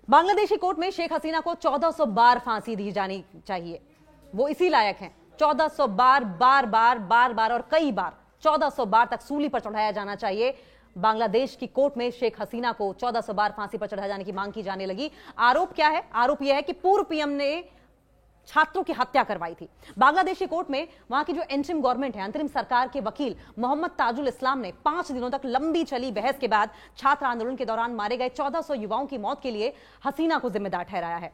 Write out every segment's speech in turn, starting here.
Bangladeshi court में शेख हसीना को 1400 बार फांसी दी जानी चाहिए। वो इसी लायक हैं। 1400 बार बार बार बार बार और कई बार 1400 बार तक सूली पर चढ़ाया जाना चाहिए। बांग्लादेश की कोर्ट में शेख हसीना को 1400 बार फांसी पर चढ़ाए जाने की मांग की जाने लगी। आरोप क्या है? आरोप यह है कि पूर्व पीएम ने छात्रों की हत्या करवाई थी। बांग्लादेशी कोर्ट में वहां की जो इंटरिम गवर्नमेंट है, अंतरिम सरकार के वकील मोहम्मद ताजुल इस्लाम ने 5 दिनों तक लंबी चली बहस के बाद छात्र आंदोलन के दौरान मारे गए 1400 युवाओं की मौत के लिए हसीना को जिम्मेदार ठहराया है।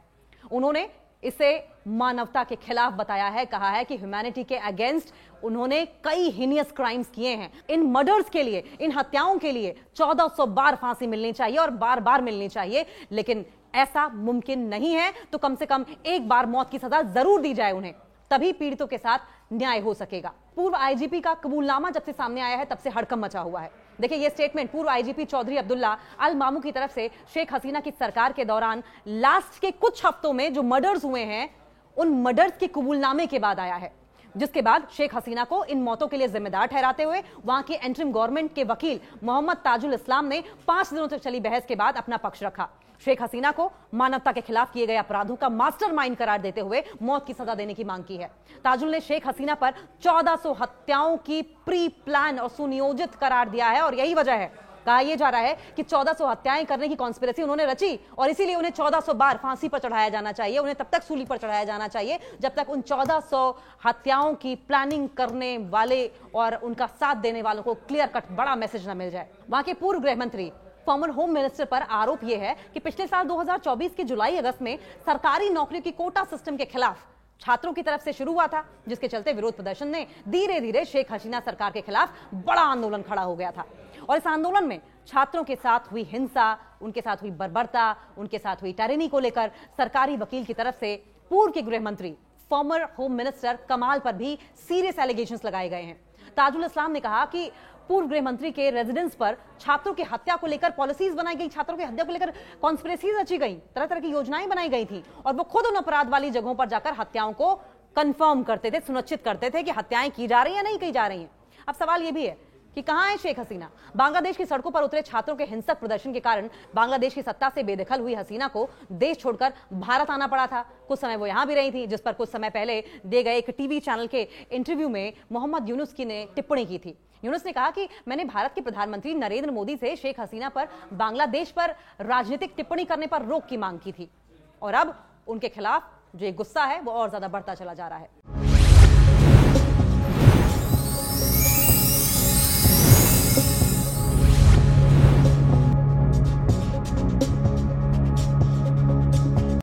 उन्होंने इसे मानवता के खिलाफ बताया है, कहा है कि ह्यूमैनिटी के अगेंस्ट उन्होंने कई हीनियस क्राइम्स किए हैं। इन मर्डर्स के लिए, इन हत्याओं के लिए 1400 बार फांसी मिलनी चाहिए और बार बार मिलनी चाहिए, लेकिन ऐसा मुमकिन नहीं है। तो कम से कम एक बार मौत की सजा जरूर दी जाए उन्हें, तभी पीड़ितों के साथ न्याय हो सकेगा। पूर्व आईजीपी का कबूलनामा जब से सामने आया है तब से हड़कंप मचा हुआ है। देखिए, यह स्टेटमेंट पूर्व आईजीपी चौधरी अब्दुल्ला अल मामू की तरफ से शेख हसीना की सरकार के दौरान लास्ट के कुछ हफ्तों में जो मर्डर्स हुए हैं उन मर्डर्स के कबूलनामे के बाद आया है, जिसके बाद शेख हसीना को इन मौतों के लिए जिम्मेदार ठहराते हुए वहां के इंटरिम गवर्नमेंट के वकील मोहम्मद ताजुल इस्लाम ने 5 दिनों तक चली बहस के बाद अपना पक्ष रखा। शेख हसीना को मानवता के खिलाफ किए गए अपराधों का मास्टरमाइंड करार देते हुए मौत की सजा देने की मांग की है। ताजुल ने शेख हसीना पर 1400 हत्याओं की प्री प्लान और सुनियोजित करार दिया है और यही वजह है, कहा यह जा रहा है कि 1400 हत्याएं करने की कॉन्स्पिरेसी उन्होंने रची और इसीलिए उन्हें 1400 बार फांसी पर चढ़ाया जाना चाहिए। उन्हें तब तक सूली पर चढ़ाया जाना चाहिए जब तक उन 1400 हत्याओं की प्लानिंग करने वाले और उनका साथ देने वालों को क्लियर कट बड़ा मैसेज न मिल जाए। वहां के पूर्व गृह मंत्री फॉर्मर होम मिनिस्टर पर आरोप यह है कि पिछले साल 2024 के जुलाई अगस्त में सरकारी नौकरियों की कोटा सिस्टम के खिलाफ छात्रों की तरफ से शुरू हुआ था, जिसके चलते विरोध प्रदर्शन ने धीरे धीरे शेख हसीना सरकार के खिलाफ बड़ा आंदोलन खड़ा हो गया था। और इस आंदोलन में छात्रों के साथ हुई हिंसा, उनके साथ हुई बर्बरता, उनके साथ हुई टायरेनी को लेकर सरकारी वकील की तरफ से पूर्व के गृह मंत्री फॉर्मर होम मिनिस्टर कमाल पर भी सीरियस एलिगेशंस लगाए गए हैं। ताजुल इस्लाम ने कहा कि पूर्व गृह मंत्री के रेजिडेंस पर छात्रों की हत्या को लेकर पॉलिसीज बनाई गई, छात्रों की हत्या को लेकर कॉन्स्पिरेसीज रची गई, तरह तरह की योजनाएं बनाई गई थी और वो खुद उन अपराध वाली जगहों पर जाकर हत्याओं को कंफर्म करते थे, सुनिश्चित करते थे कि हत्याएं की जा रही हैं या नहीं की जा रही हैं। अब सवाल यह भी है कि कहां है शेख हसीना? बांग्लादेश की सड़कों पर उतरे छात्रों के हिंसक प्रदर्शन के कारण बांग्लादेश की सत्ता से बेदखल हुई हसीना को देश छोड़कर भारत आना पड़ा था। कुछ समय वो यहां भी रही थी, जिस पर कुछ समय पहले दिए गए एक टीवी चैनल के इंटरव्यू में मोहम्मद यूनुस की ने टिप्पणी की थी। यूनुस ने कहा कि मैंने भारत के प्रधानमंत्री नरेंद्र मोदी से शेख हसीना पर बांग्लादेश पर राजनीतिक टिप्पणी करने पर रोक की मांग की थी और अब उनके खिलाफ जो गुस्सा है वो और ज्यादा बढ़ता चला जा रहा है।